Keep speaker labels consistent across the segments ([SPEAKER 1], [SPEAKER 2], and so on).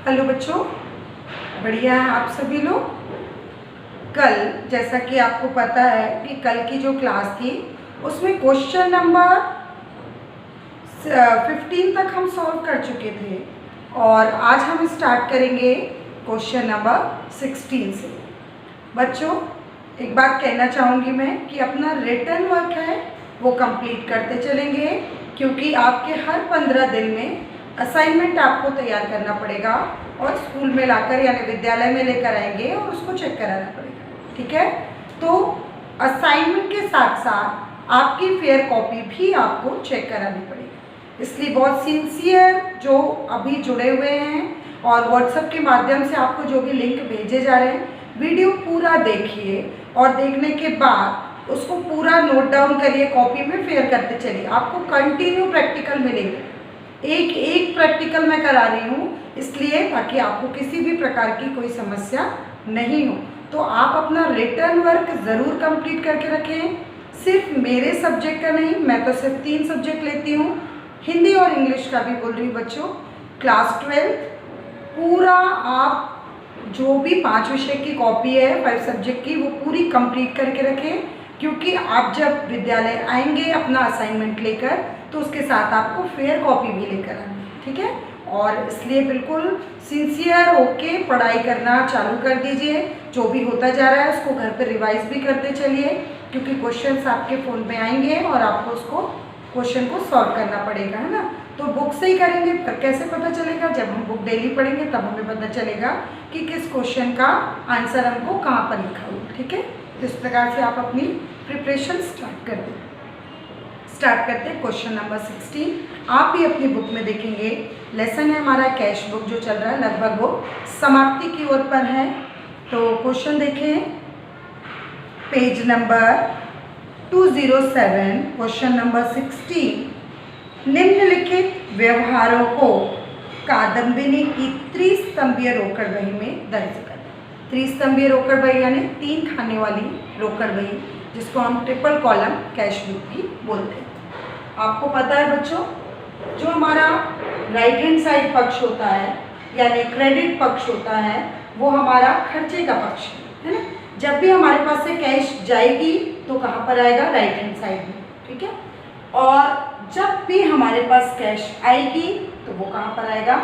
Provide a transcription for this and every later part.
[SPEAKER 1] Hello बच्चों, बढ़िया है आप सभी लोग। कल जैसा कि आपको पता है कि कल की जो क्लास थी उसमें क्वेश्चन नंबर 15 तक हम सॉल्व कर चुके थे और आज हम स्टार्ट करेंगे क्वेश्चन नंबर 16 से। बच्चों, एक बात कहना चाहूँगी मैं कि अपना रिटन वर्क है वो कंप्लीट करते चलेंगे, क्योंकि आपके हर 15 दिन में असाइनमेंट आपको तैयार करना पड़ेगा और स्कूल में लाकर यानी विद्यालय में लेकर आएंगे और उसको चेक कराना पड़ेगा। ठीक है, तो असाइनमेंट के साथ साथ आपकी फेयर कॉपी भी आपको चेक करानी पड़ेगी। इसलिए बहुत सिंसियर जो अभी जुड़े हुए हैं और व्हाट्सएप के माध्यम से आपको जो भी लिंक भेजे जा रहे हैं, वीडियो पूरा देखिए और देखने के बाद उसको पूरा नोट डाउन करिए, कॉपी में फेयर करते चलिए। आपको कंटिन्यू प्रैक्टिकल मिलेंगे, एक एक प्रैक्टिकल मैं करा रही हूँ इसलिए ताकि आपको किसी भी प्रकार की कोई समस्या नहीं हो। तो आप अपना रिटन वर्क ज़रूर कंप्लीट करके रखें। सिर्फ मेरे सब्जेक्ट का नहीं, मैं तो सिर्फ 3 सब्जेक्ट लेती हूँ, हिंदी और इंग्लिश का भी बोल रही हूँ बच्चों। क्लास 12 पूरा आप जो भी 5 विषय की कॉपी है 5 सब्जेक्ट की वो पूरी कंप्लीट करके रखें, क्योंकि आप जब विद्यालय आएंगे अपना असाइनमेंट लेकर तो उसके साथ आपको फेयर कॉपी भी लेकर आनी है। ठीक है, और इसलिए बिल्कुल सिंसियर होके पढ़ाई करना चालू कर दीजिए। जो भी होता जा रहा है उसको घर पर रिवाइज भी करते चलिए, क्योंकि क्वेश्चंस आपके फ़ोन में आएंगे और आपको उसको क्वेश्चन को सॉल्व करना पड़ेगा, है ना। तो बुक से ही करेंगे पर कैसे पता चलेगा? जब हम बुक डेली पढ़ेंगे तब हमें पता चलेगा कि किस क्वेश्चन का आंसर हमको कहाँ पर लिखा हुआ। ठीक है, तो इस प्रकार से आप अपनी प्रिपरेशन स्टार्ट कर दें। स्टार्ट करते हैं क्वेश्चन नंबर 16। आप भी अपनी बुक में देखेंगे, लेसन है हमारा कैश बुक जो चल रहा है, लगभग वो समाप्ति की ओर पर है। तो क्वेश्चन देखें, पेज नंबर 207, क्वेश्चन नंबर 16। निम्नलिखित व्यवहारों को कादम्बिनी की त्रिस्तंभीय रोकड़ बही में दर्ज करें। त्रिस्तंभीय रोकड़ बही यानी 3 खाने वाली रोकड़ बही, जिसको हम ट्रिपल कॉलम कैश बुक भी बोलते हैं। आपको पता है बच्चों, जो हमारा राइट हैंड साइड पक्ष होता है यानी क्रेडिट पक्ष होता है, वो हमारा खर्चे का पक्ष है ना। जब भी हमारे पास से कैश जाएगी तो कहाँ पर आएगा? राइट हैंड साइड में। ठीक है, और जब भी हमारे पास कैश आएगी तो वो कहाँ पर आएगा?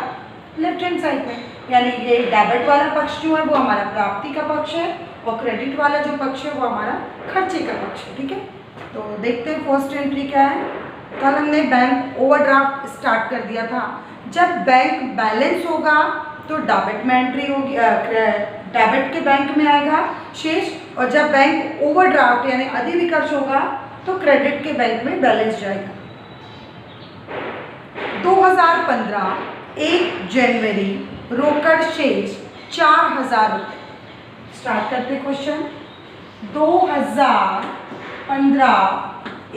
[SPEAKER 1] लेफ्ट हैंड साइड में। यानी ये डेबिट वाला पक्ष जो है वो हमारा प्राप्ति का पक्ष है और क्रेडिट वाला जो पक्ष है वो हमारा खर्चे का पक्ष है। ठीक है, तो देखते हैं फर्स्ट एंट्री क्या है। कल हमने बैंक ओवरड्राफ्ट स्टार्ट कर दिया था। जब बैंक बैलेंस होगा तो डेबिट में एंट्री होगी, डेबिट के बैंक में आएगा शेष, और जब बैंक ओवरड्राफ्ट यानी अधिविकर्ष होगा तो क्रेडिट के बैंक में बैलेंस जाएगा। 2015 1 जनवरी रोकड़ शेष 4000 रुपये। स्टार्ट करते क्वेश्चन। 2015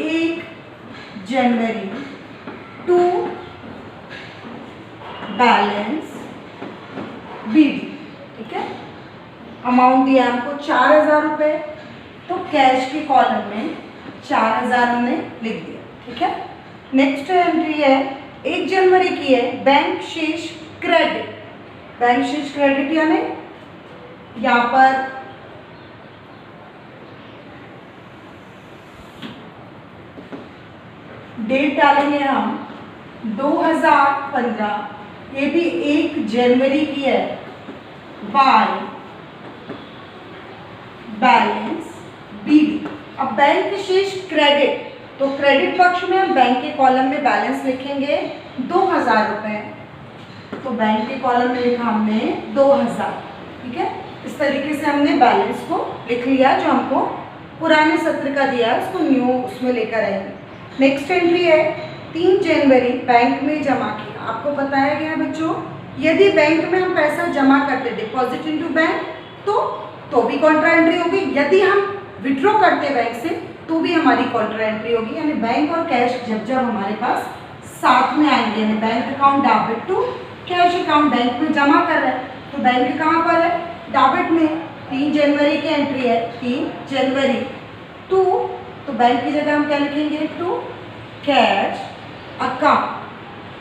[SPEAKER 1] 1 जनवरी टू बैलेंस बीडी। ठीक है, अमाउंट दिया हमको 4000 रुपये, तो कैश की कॉलम में 4000 हमने लिख दिया। ठीक है, नेक्स्ट एंट्री है 1 जनवरी की है, बैंक शेष क्रेडिट। बैंक शेष क्रेडिट यानी यहाँ पर डेट डालेंगे हम 2015, ये भी 1 जनवरी की है, बाय बैलेंस बीडी। अब बैंक शेष क्रेडिट, तो क्रेडिट पक्ष में हम बैंक के कॉलम में बैलेंस लिखेंगे 2000 रुपये, तो बैंक के कॉलम में लिखा हमने 2000। ठीक है, इस तरीके से हमने बैलेंस को लिख लिया, जो हमको पुराने सत्र का दिया है उसको न्यू उसमें लेकर आएंगे। नेक्स्ट एंट्री है 3 जनवरी बैंक में जमा किया। आपको बताया गया बच्चों, यदि बैंक में हम पैसा जमा करते डिपॉजिट इनटू बैंक तो भी कॉन्ट्रा एंट्री होगी। यदि हम विड्रॉ करते बैंक से तो भी हमारी कॉन्ट्रा एंट्री होगी। यानी बैंक और कैश जब जब हमारे पास साथ में आएंगे, यानी bank account debit to cash account bank में जमा कर रहे हैं, तो बैंक कहाँ पर है? डेबिट में। 3 जनवरी की एंट्री है, 3 जनवरी टू, तो बैंक की जगह हम क्या लिखेंगे? To cash account.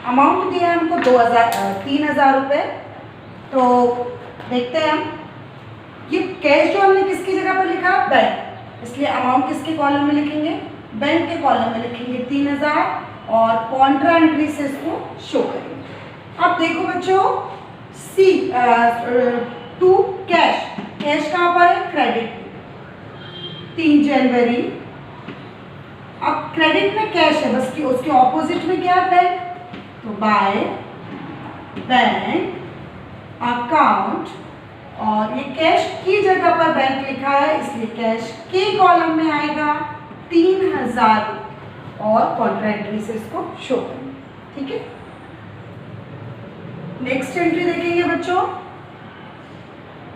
[SPEAKER 1] अमाउंट दिया है हमको 3000 रुपये, तो देखते हैं हम, ये कैश जो हमने किसकी जगह पर लिखा, बैंक, इसलिए अमाउंट किसके कॉलम में लिखेंगे, बैंक के कॉलम में लिखेंगे 3000 और कॉन्ट्रा एंट्री से इसको शो करेंगे। अब देखो बच्चों, सी 2 कैश, कैश कहाँ पर है, क्रेडिट 3 जनवरी। अब क्रेडिट में कैश है, बस कि उसके ऑपोजिट में क्या है, बैंक, तो बाय बैंक अकाउंट, और ये कैश की जगह पर बैंक लिखा है इसलिए कैश के कॉलम में आएगा 3000 और कॉन्ट्रा एंट्री से इसको शो करेंगे। ठीक है, नेक्स्ट एंट्री देखेंगे बच्चों,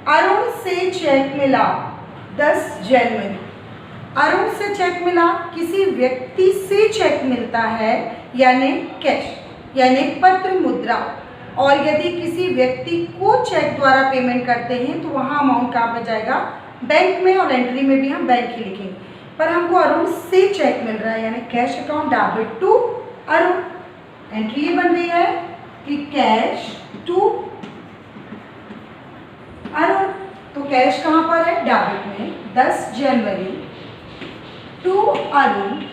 [SPEAKER 1] अरुण से चेक मिला 10 जनवरी। अरुण से चेक मिला, किसी व्यक्ति से चेक मिलता है यानी कैश यानी पत्र मुद्रा, और यदि किसी व्यक्ति को चेक द्वारा पेमेंट करते हैं तो वहाँ अमाउंट कहाँ पर जाएगा, बैंक में, और एंट्री में भी हम बैंक ही लिखेंगे। पर हमको अरुण से चेक मिल रहा है यानी cash account debit to Arun, entry ये बन रही है कि कैश टू अरुण। तो कैश कहाँ पर है, डेबिट में 10 जनवरी टू अरुण,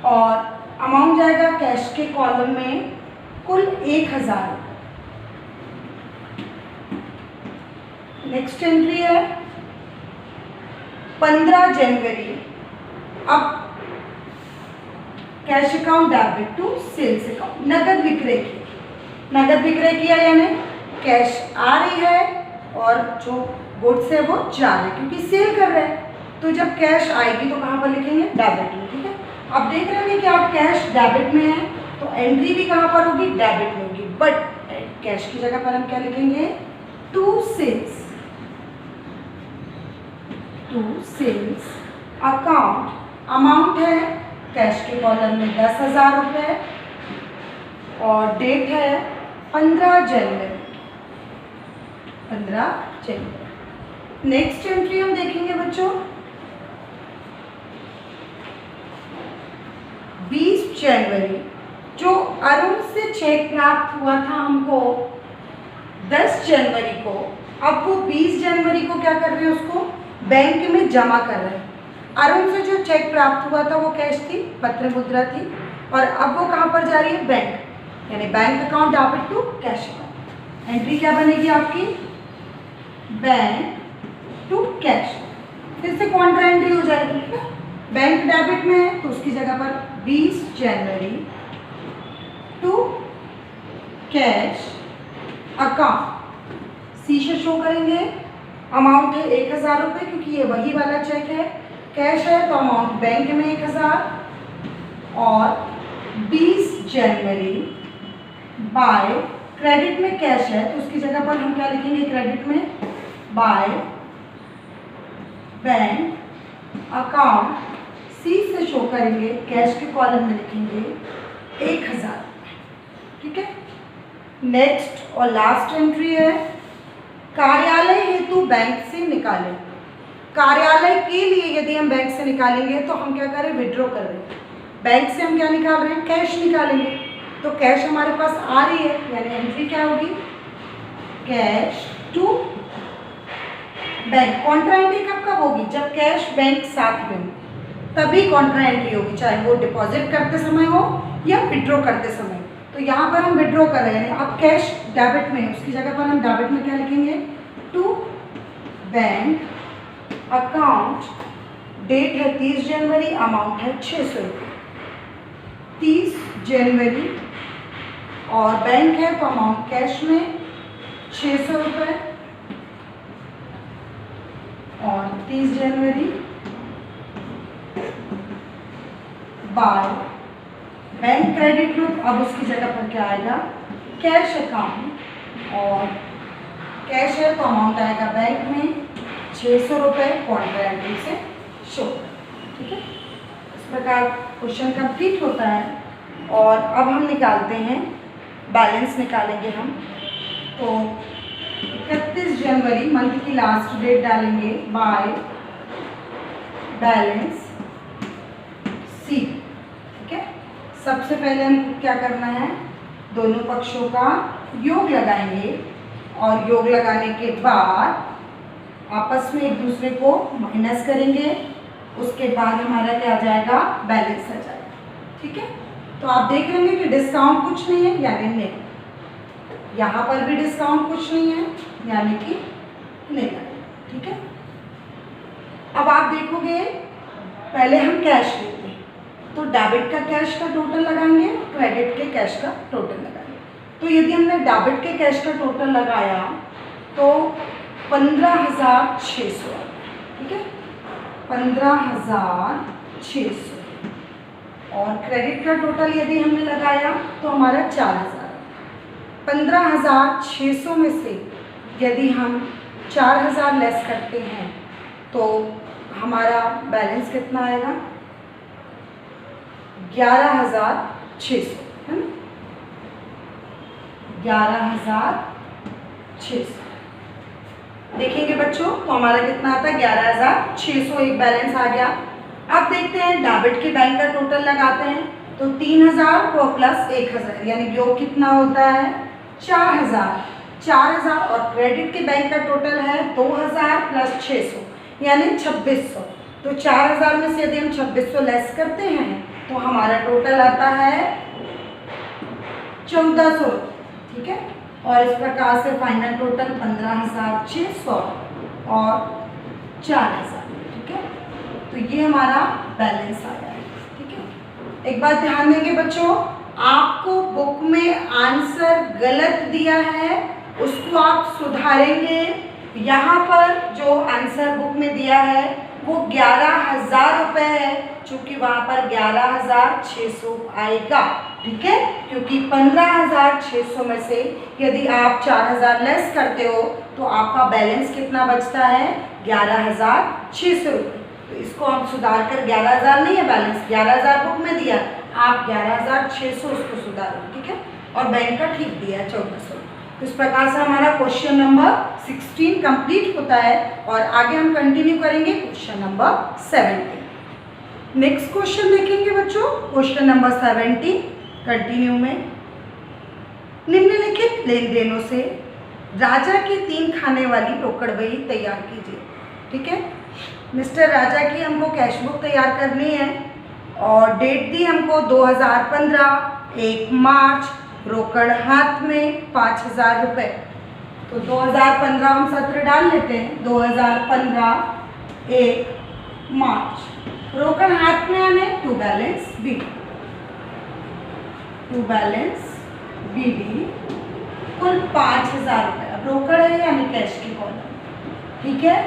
[SPEAKER 1] और अमाउंट जाएगा कैश के कॉलम में कुल 1000। नेक्स्ट एंट्री है 15 जनवरी। अब cash account debit to sales account, नगद विक्रय की, नगद विक्रय किया यानी कैश आ रही है और जो गुड्स है वो जा रहे हैं क्योंकि सेल कर रहे हैं। तो जब कैश आएगी तो कहाँ पर लिखेंगे, डेबिट में। ठीक है, अब देख रहे हैं कि आप कैश डेबिट में है तो एंट्री भी कहाँ पर होगी, डेबिट में होगी, बट कैश की जगह पर हम क्या लिखेंगे, to sales, to sales account. Amount है कैश के कॉलम में 10,000 रुपये और डेट है 15 जनवरी, 15 जनवरी। नेक्स्ट एंट्री हम देखेंगे बच्चों 20 जनवरी। जो अरुण से चेक प्राप्त हुआ था हमको 10 जनवरी को, अब वो 20 जनवरी को क्या कर रहे हैं, उसको बैंक में जमा कर रहे हैं। अरुण से जो चेक प्राप्त हुआ था वो कैश थी, पत्र मुद्रा थी, और अब वो कहाँ पर जा रही है, बैंक, यानी bank account debit to cash account. Entry क्या बनेगी आपकी, बैंक टू कैश, फिर से कॉन्ट्रा एंट्री हो जाएगी। ठीक है, बैंक डेबिट में है तो उसकी जगह पर 20 जनवरी टू कैश अकाउंट, सी से शो करेंगे। अमाउंट है 1000 रुपये क्योंकि ये वही वाला चेक है, कैश है तो अमाउंट बैंक में 1000, और 20 जनवरी बाय, क्रेडिट में कैश है तो उसकी जगह पर हम क्या लिखेंगे, क्रेडिट में बाय बैंक अकाउंट, सी से शो करेंगे, कैश के कॉलम में लिखेंगे 1000। ठीक है, नेक्स्ट और लास्ट एंट्री है कार्यालय हेतु बैंक से निकालें। कार्यालय के लिए यदि हम बैंक से निकालेंगे तो हम क्या करें, विड्रॉ कर रहे हैं। बैंक से हम क्या निकाल रहे हैं, कैश निकालेंगे, तो कैश हमारे पास आ रही है यानी एंट्री क्या होगी, cash to bank. Contra entry कब कब होगी, जब कैश बैंक साथ में हो तभी कॉन्ट्रा एंट्री होगी, चाहे वो डिपॉजिट करते समय हो या विड्रॉ करते समय। तो यहाँ पर हम विड्रॉ कर रहे हैं, अब कैश डेबिट में है उसकी जगह पर हम डेबिट में क्या लिखेंगे, टू बैंक अकाउंट, डेट है 30 जनवरी, अमाउंट है 600 रुपये, 30 जनवरी, और बैंक है तो अमाउंट कैश में 600 रुपये, और 30 जनवरी बाय बैंक क्रेडिट में, अब उसकी जगह पर क्या आएगा, कैश अकाउंट, और कैश है तो अमाउंट आएगा बैंक में 600 रुपये, कॉन्ट्रा एंट्री से शो। ठीक है, इस प्रकार क्वेश्चन कंप्लीट होता है। और अब हम निकालते हैं, बैलेंस निकालेंगे हम। तो 31 जनवरी मंथ की लास्ट डेट डालेंगे, बाय बैलेंस सी। ठीक है, सबसे पहले हमको क्या करना है, दोनों पक्षों का योग लगाएंगे और योग लगाने के बाद आपस में एक दूसरे को माइनस करेंगे। उसके बाद हमारा क्या आ जाएगा, बैलेंस आ जाएगा। ठीक है, तो आप देख रहे हैं कि डिस्काउंट कुछ नहीं है यानी नहीं, यहाँ पर भी डिस्काउंट कुछ नहीं है यानी कि नहीं। ठीक है, अब आप देखोगे पहले हम कैश लेते हैं तो डेबिट का कैश का टोटल लगाएंगे, क्रेडिट के कैश का टोटल लगाएंगे। तो यदि हमने डेबिट के कैश का टोटल लगाया तो 15,600। ठीक है, 15,600 और क्रेडिट का टोटल यदि हमने लगाया तो हमारा 4,000। 15,600 में से यदि हम 4,000 लेस करते हैं तो हमारा बैलेंस कितना आएगा, 11,600 है ना, 11,600। देखेंगे बच्चों तो हमारा कितना आता है, 11,600 एक बैलेंस आ गया। अब देखते हैं डेबिट के बैंक का टोटल लगाते हैं तो 3,000 को प्लस 1,000 यानी योग कितना होता है, 4,000 और क्रेडिट के बैंक का टोटल है 2,000 प्लस 600 यानी 2,600। तो 4,000 में से यदि हम 2,600 लेस करते हैं तो हमारा टोटल आता है 1,400। ठीक है, और इस प्रकार से फाइनल टोटल 15,600 और 4,000। ठीक है, तो ये हमारा बैलेंस आया है। ठीक है, एक बात ध्यान देंगे बच्चों, आपको बुक में आंसर गलत दिया है उसको आप सुधारेंगे। यहाँ पर जो आंसर बुक में दिया है वो 11,000 रुपये है, चूँकि वहाँ पर 11,600 आएगा। ठीक है, क्योंकि 15,600 में से यदि आप 4,000 लेस करते हो तो आपका बैलेंस कितना बचता है, 11,600 रुपये। तो इसको हम सुधार कर 11,000 नहीं है बैलेंस, 11,000 बुक में दिया, आप 11,600 उसको सुधारो। ठीक है, और बैंक का ठीक दिया है 1,400। तो इस प्रकार से हमारा क्वेश्चन नंबर 16 कंप्लीट होता है और आगे हम कंटिन्यू करेंगे क्वेश्चन नंबर 17। नेक्स्ट क्वेश्चन देखेंगे बच्चों, क्वेश्चन नंबर 17 कंटिन्यू में। निम्नलिखित लेन देनों से राजा की 3 खाने वाली रोकड़ बही तैयार कीजिए। ठीक है, मिस्टर राजा की हमको कैश बुक तैयार करनी है और डेट दी हमको 2015, 1 मार्च, रोकड़ हाथ में 5,000 रुपये। तो 2015 हम सत्र डाल लेते हैं, 2015 1 मार्च, रोकड़ हाथ में आने टू बैलेंस बीडी कुल 5,000 रुपये। अब रोकड़ है यानी कैश की कॉलम। ठीक है,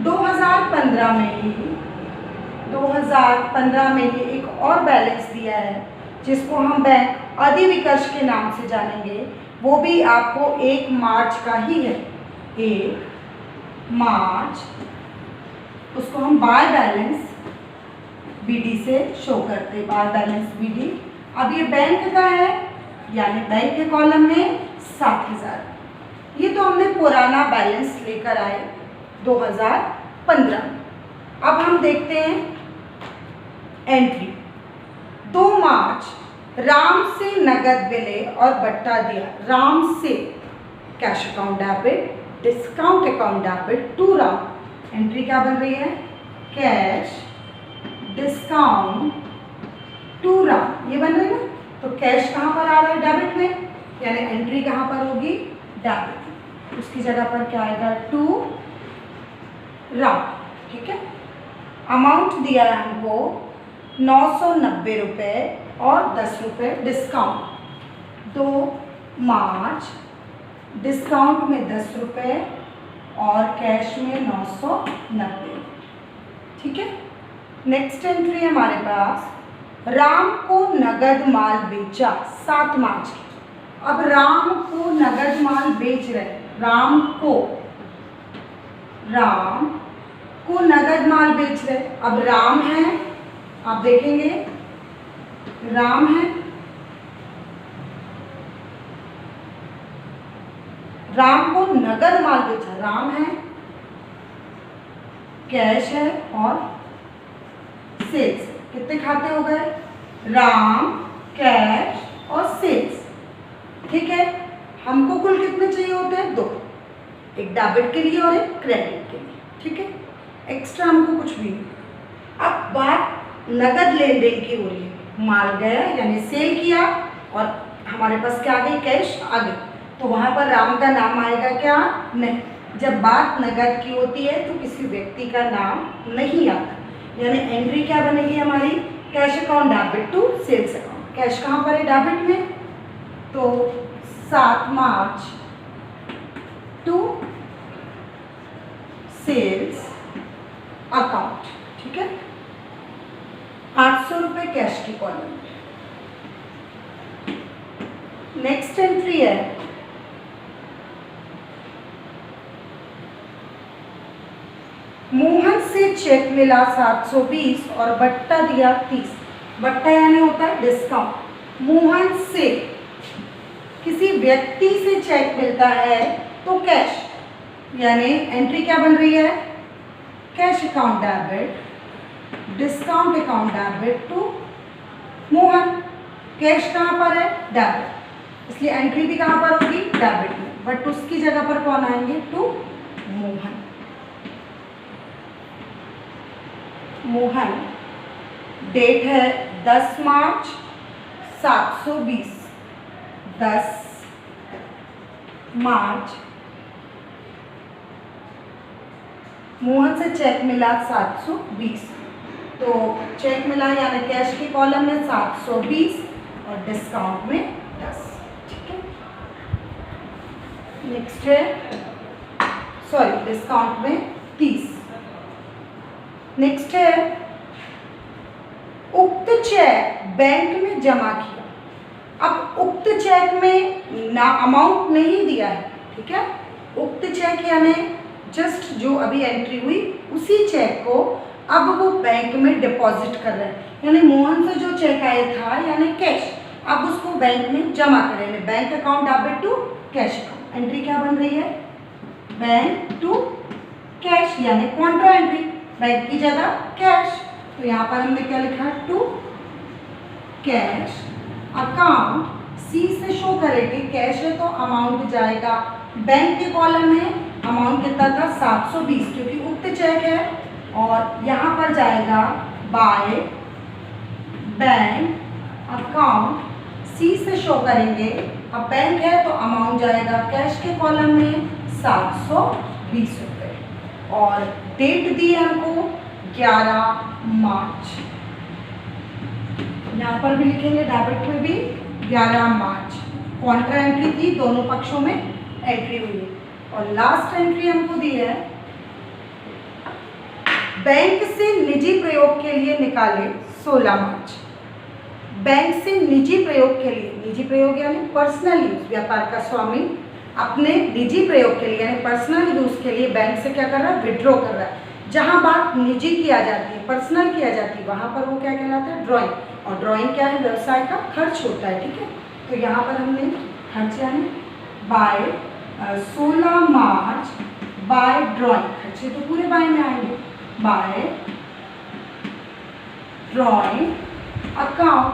[SPEAKER 1] 2015 में ही एक और बैलेंस दिया है जिसको हम बैंक अधिविकर्ष के नाम से जानेंगे, वो भी आपको 1 मार्च का ही है, 1 मार्च। उसको हम बाय बैलेंस बीडी से शो करते, बाय बैलेंस बीडी। अब ये बैंक का है यानी बैंक के कॉलम में 7,000। ये तो हमने पुराना बैलेंस लेकर आए 2015। अब हम देखते हैं एंट्री। 2 मार्च राम से नगद मिले और बट्टा दिया। राम से cash account debit, discount account debit to Ram. Entry क्या बन रही है, कैश डिस्काउंट टू राम, ये बन रही है ना। तो कैश कहाँ पर आ रहा है, डेबिट में, यानी एंट्री कहाँ पर होगी, डेबिट। उसकी जगह पर क्या आएगा, टू राम। ठीक है, अमाउंट दिया है हमको 990 रुपये और 10 रुपये डिस्काउंट। 2 मार्च डिस्काउंट में 10 रुपये और कैश में 990। ठीक है, नेक्स्ट एंट्री हमारे पास, राम को नगद माल बेचा 7 मार्च। अब राम को नगद माल बेच रहे, राम को नगद माल बेच रहे। अब राम है, आप देखेंगे राम है, राम को नगद माल बेचा, राम है, कैश है और सेल्स। कितने खाते हो गए, राम, कैश और सेल्स। हमको कुल कितने चाहिए होते हैं? 2, एक डेबिट के लिए और एक क्रेडिट के लिए, ठीक है। एक्स्ट्रा हमको कुछ भी नहीं। अब बात नगद लेन देन की हो रही है, माल गया यानी सेल किया और हमारे पास क्या आ गई? कैश आ गई, तो वहाँ पर राम का नाम आएगा क्या? नहीं। जब बात नगद की होती है तो किसी व्यक्ति का नाम नहीं आता, यानी एंट्री क्या बनेगी हमारी? Cash account debit to sales account. Cash कहाँ पर है? डेबिट में, तो 7 मार्च टू सेल्स अकाउंट, ठीक है। 800 रुपये कैश की कॉलम में। नेक्स्ट एंट्री है मोहन से चेक मिला 720 और बट्टा दिया 30। बट्टा यानी होता है डिस्काउंट। मोहन से किसी व्यक्ति से चेक मिलता है तो कैश, यानी एंट्री क्या बन रही है? Cash account debit, discount account debit to Mohan. Cash कहाँ पर है? डेबिट, इसलिए एंट्री भी कहाँ पर होगी? डेबिट में, बट उसकी जगह पर कौन आएंगे? टू मोहन। मोहन, डेट है 10 मार्च 720, 10 मार्च। मोहन से चेक मिला 720, तो चेक मिला यानी कैश की कॉलम में 720 और डिस्काउंट में 10, ठीक है। नेक्स्ट है, सॉरी, डिस्काउंट में 30। नेक्स्ट है उक्त चेक बैंक में जमा किया। अब उक्त चेक में ना अमाउंट नहीं दिया है, ठीक है। उक्त चेक यानी जस्ट जो अभी एंट्री हुई उसी चेक को अब वो बैंक में डिपॉजिट कर रहे हैं, यानी मोहन से जो चेक आया था यानी कैश, अब उसको बैंक में जमा करें, यानी bank account debit to cash account. Entry क्या बन रही है? बैंक टू कैश, यानी कॉन्ट्रा एंट्री, बैंक की जगह कैश। तो यहाँ पर हमने क्या लिखा? To cash account. सी से शो करेंगे, कैश है तो अमाउंट जाएगा बैंक के कॉलम में। अमाउंट कितना था? 720, क्योंकि उक्त चेक है, और यहाँ पर जाएगा बाय बैंक अकाउंट। सी से शो करेंगे, अब बैंक है तो अमाउंट जाएगा कैश के कॉलम में 720 रुपये, और डेट दी है हमको 11 मार्च। यहाँ पर भी लिखेंगे डेबिट में भी 11 मार्च। कॉन्ट्रा एंट्री थी, दोनों पक्षों में एंट्री हुई है। और लास्ट एंट्री हमको दी है बैंक से निजी प्रयोग के लिए निकाले 16 मार्च। बैंक से निजी प्रयोग के लिए, निजी प्रयोग यानी पर्सनल यूज, व्यापार का स्वामी अपने निजी प्रयोग के लिए यानी पर्सनल यूज के लिए बैंक से क्या कर रहा है? विड्रॉ कर रहा है। जहाँ बात निजी किया जाती है, पर्सनल किया जाती है, वहाँ पर वो क्या कहलाता है? ड्राइंग। और ड्राइंग क्या है? व्यवसाय का खर्च होता है, ठीक है। तो यहाँ पर हमने खर्च यानी बाय 16 मार्च बाय ड्राइंग, खर्चे तो पूरे बाय में आएंगे, बाय ड्राइंग अकाउंट।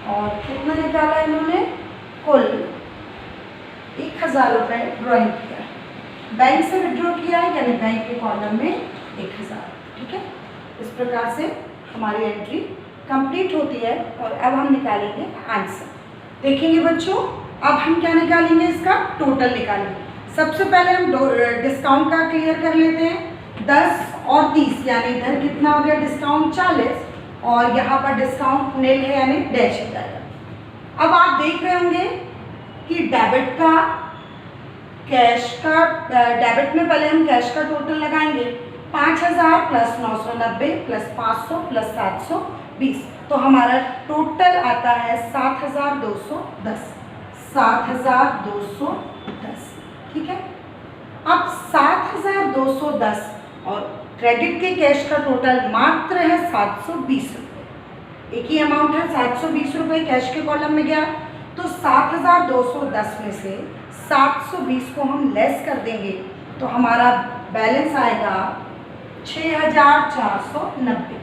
[SPEAKER 1] और कितना निकाला इन्होंने? कुल 1000 रुपये ड्राइंग किया है, बैंक से विड्रॉ किया है, यानी बैंक के कॉलम में 1000, ठीक है। इस प्रकार से हमारी एंट्री कंप्लीट होती है। और अब हम निकालेंगे आंसर। देखेंगे बच्चों, अब हम क्या निकालेंगे? इसका टोटल निकालेंगे। सबसे पहले हम डिस्काउंट का क्लियर कर लेते हैं। 10 और 30 यानी इधर कितना हो गया? डिस्काउंट 40, और यहाँ पर डिस्काउंट निल है यानी डैश हो जाएगा। अब आप देख रहे होंगे कि डेबिट का, कैश का, डेबिट में पहले हम कैश का टोटल लगाएंगे, 5000 प्लस 990 प्लस 500 प्लस 720, तो हमारा टोटल आता है 7210। 7210, ठीक है। अब 7210 और क्रेडिट के कैश का टोटल मात्र है 720 रुपये। एक ही अमाउंट है, 720 रुपये कैश के कॉलम में गया, तो 7210 में से 720 को हम लेस कर देंगे तो हमारा बैलेंस आएगा 6490।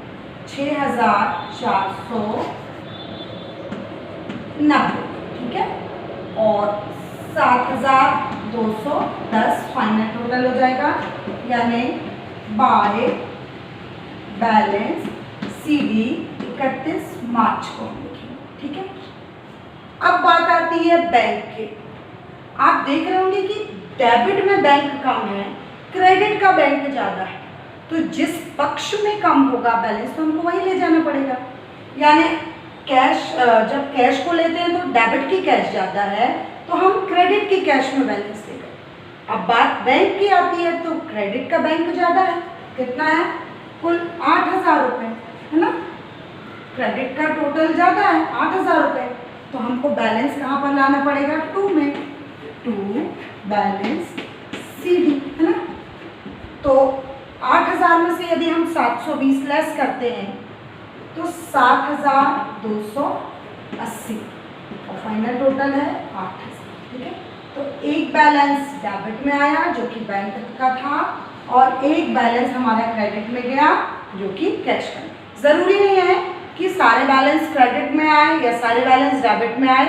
[SPEAKER 1] 6490, ठीक है। और 7,210 फाइनल टोटल हो जाएगा, यानी बाय बैलेंस CD 31 मार्च को हम लिखेंगे। ठीक है, अब बात आती है बैंक की। आप देख रहे होंगे कि डेबिट में बैंक कम है, क्रेडिट का बैंक ज़्यादा है, तो जिस पक्ष में कम होगा बैलेंस तो हमको वही ले जाना पड़ेगा। यानी कैश, जब कैश को लेते हैं तो डेबिट की कैश ज़्यादा है, तो हम क्रेडिट की कैश में बैलेंस देंगे। अब बात बैंक की आती है तो क्रेडिट का बैंक ज़्यादा है, कितना है, कुल 8,000 रुपये है ना। क्रेडिट का टोटल ज़्यादा है 8,000 रुपये, तो हमको बैलेंस कहाँ पर लाना पड़ेगा, 2 में, 2 बैलेंस CD है ना। तो 8,000 में से यदि हम 720 लेस करते हैं तो 7,280 और फाइनल टोटल है 8,000। ठीक है, तो एक बैलेंस डेबिट में आया जो कि बैंक का था, और एक बैलेंस हमारा क्रेडिट में गया जो कि कैश का। ज़रूरी नहीं है कि सारे बैलेंस क्रेडिट में आए या सारे बैलेंस डेबिट में आए।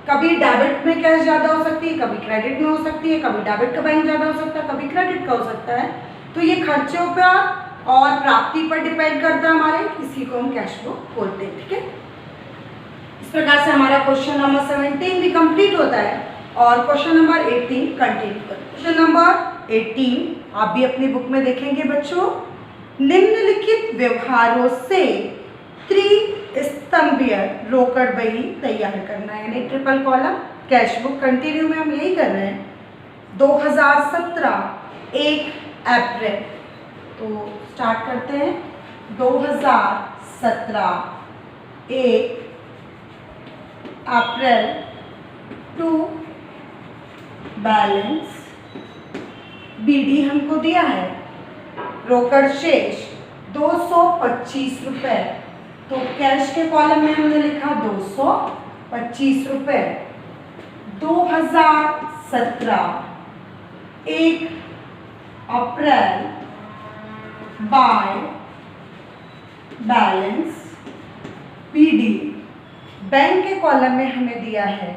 [SPEAKER 1] कभी डेबिट में कैश ज़्यादा हो सकती है, कभी क्रेडिट में हो सकती है, कभी डेबिट का बैंक ज़्यादा हो सकता है, कभी क्रेडिट का हो सकता है। तो ये खर्चों पर और प्राप्ति पर डिपेंड करता है हमारे, इसी को हम कैश फ्लो बोलते हैं। ठीक है, इस प्रकार से हमारा क्वेश्चन नंबर 17 भी कंप्लीट होता है और क्वेश्चन नंबर 18 कंटिन्यू करते हैं। क्वेश्चन नंबर 18 आप भी अपनी बुक में देखेंगे बच्चों। निम्नलिखित व्यवहारों से त्रिस्तंभीय रोकड़ बही तैयार करना है, यानी triple column cash book. Continue में हम यही कर रहे हैं। 2017 1 अप्रैल, तो स्टार्ट करते हैं। 2017 1 अप्रैल टू बैलेंस BD हमको दिया है, रोकड़ शेष 225 रुपये, तो कैश के कॉलम में हमने लिखा 225 रुपये। 2017 1 अप्रैल बाय बैलेंस BD, बैंक के कॉलम में हमें दिया है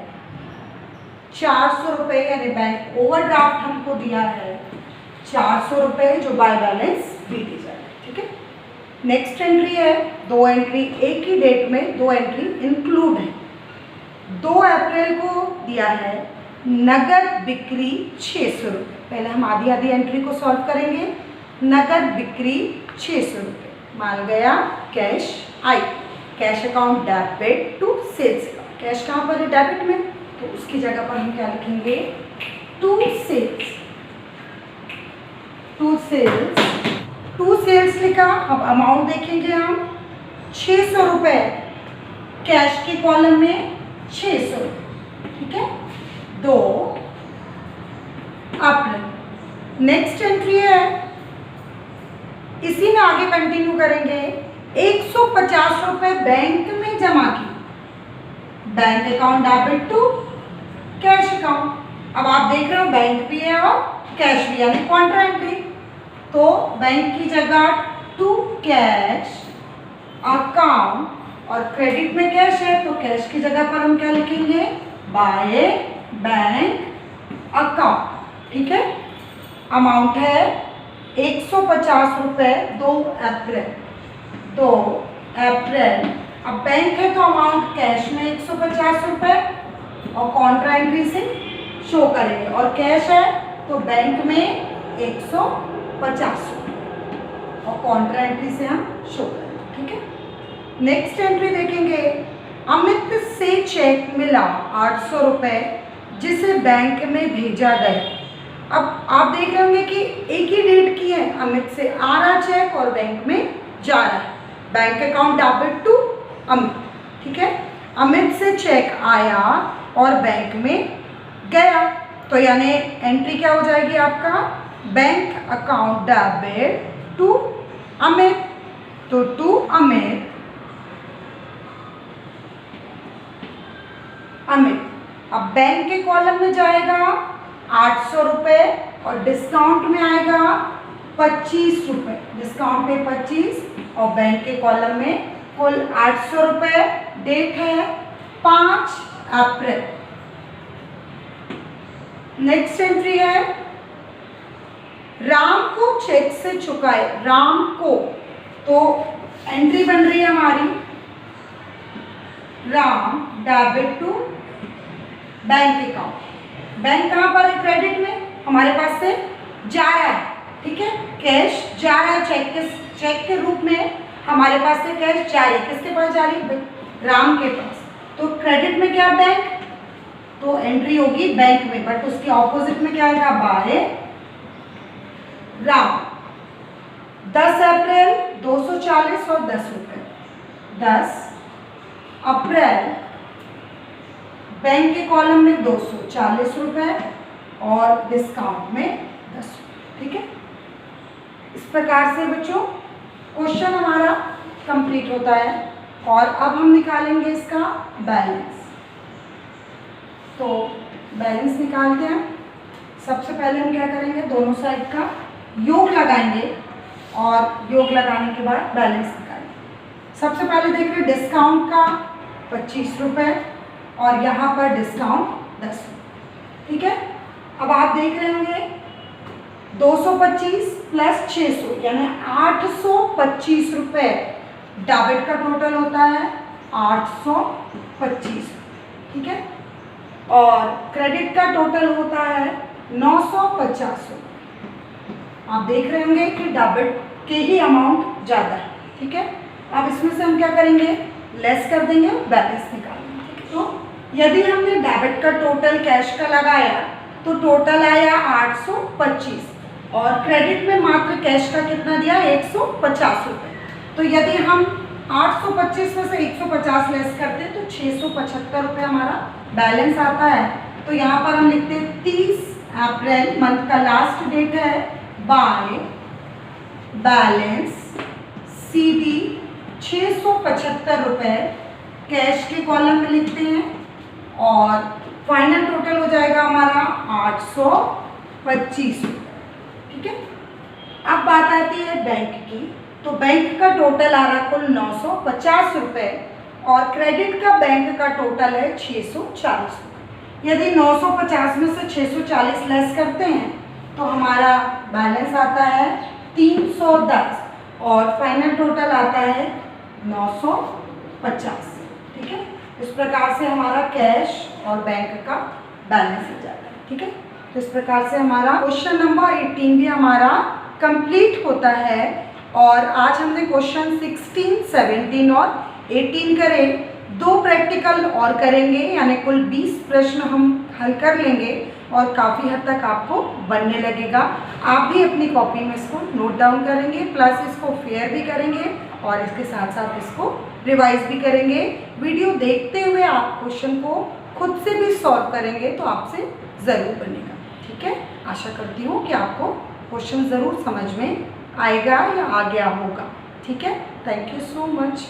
[SPEAKER 1] 400 रुपये, यानी बैंक ओवरड्राफ्ट हमको दिया है 400 रुपये जो बाय बैलेंस BD जाएगा। ठीक है, नेक्स्ट एंट्री है, 2 एंट्री एक ही डेट में 2 एंट्री इंक्लूड है। 2 अप्रैल को दिया है नगद बिक्री 600 रुपये। पहले हम आधी आधी एंट्री को सॉल्व करेंगे। नगद बिक्री 600 रुपये, मान गया कैश आई, cash account debit to sales account. Cash कहाँ पर है, डेबिट में, तो उसकी जगह पर हम क्या लिखेंगे, टू सेल्स। टू सेल्स लिखा। अब अमाउंट देखेंगे हम 600 रुपये, कैश के कॉलम में 600 रुपये। ठीक है, 2 अप्रैल। नेक्स्ट एंट्री है, इसी में आगे कंटिन्यू करेंगे। 150 रुपये बैंक में जमा की, bank account debit to cash account. अब आप देख रहे हो बैंक भी है और कैश भी, यानी कॉन्ट्रा एंट्री। तो बैंक की जगह टू कैश अकाउंट, और क्रेडिट में कैश है तो कैश की जगह पर हम क्या लिखेंगे, बाय बैंक अकाउंट। ठीक है, अमाउंट है 150 रुपये 2 अप्रैल। अब बैंक है तो अमाउंट कैश में 150 रुपये और कॉन्ट्रा एंट्री से शो करेंगे, और कैश है तो बैंक में 150 रुपये और कॉन्ट्रा एंट्री से हम शो करेंगे। ठीक है, नेक्स्ट एंट्री देखेंगे। अमित से चेक मिला 800 रुपये जिसे बैंक में भेजा गया। अब आप देख रहे होंगे कि एक ही डेट की है, अमित से आ रहा चेक और बैंक में जा रहा है। Bank account debit to Amit. ठीक है, अमित से चेक आया और बैंक में गया, तो यानी एंट्री क्या हो जाएगी आपका, bank account debit to Amit. तो टू अमित, अब बैंक के कॉलम में जाएगा 800 रुपये और डिस्काउंट में आएगा 25 रुपये। डिस्काउंट पे 25 और बैंक के कॉलम में कुल 800 रुपये। डेट है 5 अप्रैल। नेक्स्ट एंट्री है राम को चेक से चुकाए, राम को, तो एंट्री बन रही है हमारी Ram debit to bank account. Bank कहाँ पर है? क्रेडिट में, हमारे पास से जा रहा है, ठीक है, कैश जा रहा है, चेक के रूप में हमारे पास से कैश जा रही है। किसके पास जा रही है? राम के पास। तो क्रेडिट में क्या? बैंक, तो एंट्री होगी बैंक में, बट उसके ऑपोजिट में क्या आएगा? बाय राम। 10 अप्रैल 240 और 10 रुपये। 10 अप्रैल बैंक के कॉलम में 240 रुपये और डिस्काउंट में 10 रुपये, ठीक है। इस प्रकार से बच्चों क्वेश्चन हमारा कंप्लीट होता है और अब हम निकालेंगे इसका बैलेंस। तो बैलेंस निकालते हैं। सबसे पहले हम क्या करेंगे? दोनों साइड का योग लगाएंगे और योग लगाने के बाद बैलेंस निकालेंगे। सबसे पहले देख रहे हैं डिस्काउंट का 25 रुपये और यहाँ पर डिस्काउंट 10 रुपये, ठीक है। अब आप देख रहे होंगे 225 प्लस 600 यानी 825 रुपये डेबिट का टोटल होता है, 825, ठीक है। और क्रेडिट का टोटल होता है 950 रुपये। आप देख रहे होंगे कि डेबिट के ही अमाउंट ज़्यादा है, ठीक है। अब इसमें से हम क्या करेंगे? लेस कर देंगे, बैलेंस निकालेंगे, ठीक है। तो यदि हमने डेबिट का टोटल कैश का लगाया तो टोटल आया 825 और क्रेडिट में मात्र कैश का कितना दिया? 150 रुपये। तो यदि हम 825 में से 150 लेस करते हैं तो 675 रुपये हमारा बैलेंस आता है। तो यहाँ पर हम लिखते हैं 30 अप्रैल मंथ का लास्ट डेट है, बाय बैलेंस CD 675 रुपये कैश के कॉलम में लिखते हैं और फाइनल टोटल हो जाएगा हमारा 825 रुपये, ठीक है। अब बात आती है बैंक की। तो बैंक का टोटल आ रहा कुल 950 रुपये और क्रेडिट का बैंक का टोटल है 640 रुपये। यदि 950 में से 640 लेस करते हैं तो हमारा बैलेंस आता है 310 और फाइनल टोटल आता है 950, ठीक है। इस प्रकार से हमारा कैश और बैंक का बैलेंस हो जाता है, ठीक है। तो इस प्रकार से हमारा क्वेश्चन नंबर 18 भी हमारा कंप्लीट होता है। और आज हमने क्वेश्चन 16, 17 और 18 करे। 2 प्रैक्टिकल और करेंगे, यानी कुल 20 प्रश्न हम हल कर लेंगे और काफ़ी हद तक आपको बनने लगेगा। आप भी अपनी कॉपी में इसको नोट डाउन करेंगे, प्लस इसको फेयर भी करेंगे और इसके साथ साथ इसको रिवाइज भी करेंगे। वीडियो देखते हुए आप क्वेश्चन को खुद से भी सॉल्व करेंगे तो आपसे ज़रूर बनेगा, ठीक है। आशा करती हूँ कि आपको क्वेश्चन ज़रूर समझ में आएगा या आ गया होगा, ठीक है। Thank you so much.